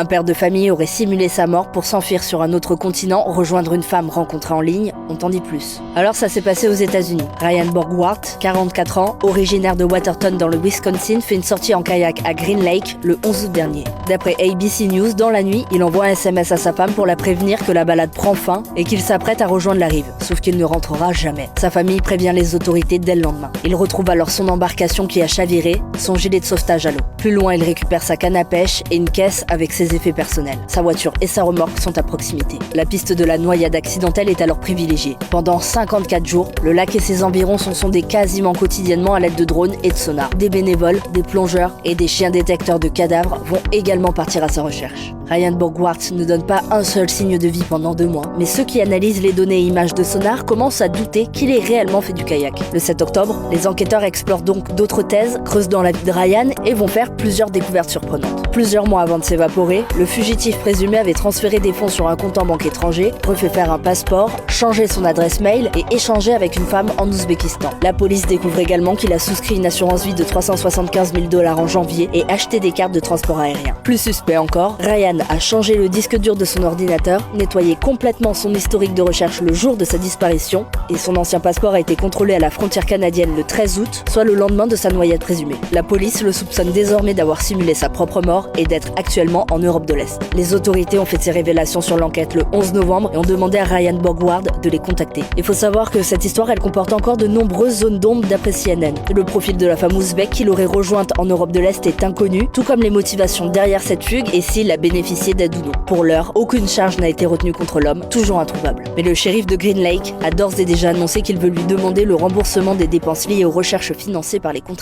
Un père de famille aurait simulé sa mort pour s'enfuir sur un autre continent, rejoindre une femme rencontrée en ligne, on t'en dit plus. Alors ça s'est passé aux États-Unis. Ryan Borgwardt, 44 ans, originaire de Waterton dans le Wisconsin, fait une sortie en kayak à Green Lake le 11 août dernier. D'après ABC News, dans la nuit, il envoie un SMS à sa femme pour la prévenir que la balade prend fin et qu'il s'apprête à rejoindre la rive, sauf qu'il ne rentrera jamais. Sa famille prévient les autorités dès le lendemain. Il retrouve alors son embarcation qui a chaviré, son gilet de sauvetage à l'eau. Plus loin, il récupère sa canne à pêche et une caisse avec ses effets personnels. Sa voiture et sa remorque sont à proximité. La piste de la noyade accidentelle est alors privilégiée. Pendant 54 jours, le lac et ses environs sont sondés quasiment quotidiennement à l'aide de drones et de sonars. Des bénévoles, des plongeurs et des chiens détecteurs de cadavres vont également partir à sa recherche. Ryan Borgwardt ne donne pas un seul signe de vie pendant 2 mois, mais ceux qui analysent les données et images de sonar commencent à douter qu'il ait réellement fait du kayak. Le 7 octobre, les enquêteurs explorent donc d'autres thèses, creusent dans la vie de Ryan et vont faire plusieurs découvertes surprenantes. Plusieurs mois avant de s'évaporer, le fugitif présumé avait transféré des fonds sur un compte en banque étranger, refait faire un passeport, changé son adresse mail et échangé avec une femme en Ouzbékistan. La police découvre également qu'il a souscrit une assurance vie de 375 000 $ en janvier et acheté des cartes de transport aérien. Plus suspect encore, Ryan a changé le disque dur de son ordinateur, nettoyé complètement son historique de recherche le jour de sa disparition et son ancien passeport a été contrôlé à la frontière canadienne le 13 août, soit le lendemain de sa noyade présumée. La police le soupçonne désormais d'avoir simulé sa propre mort et d'être actuellement en Europe de l'Est. Les autorités ont fait ces révélations sur l'enquête le 11 novembre et ont demandé à Ryan Borgwardt de les contacter. Il faut savoir que cette histoire, elle comporte encore de nombreuses zones d'ombre d'après CNN. Le profil de la femme ouzbek qui l'aurait rejointe en Europe de l'Est est inconnu, tout comme les motivations derrière cette fugue et s'il a bénéficié d'aide ou non. Pour l'heure, aucune charge n'a été retenue contre l'homme, toujours introuvable. Mais le shérif de Green Lake a d'ores et déjà annoncé qu'il veut lui demander le remboursement des dépenses liées aux recherches financées par les contribuables.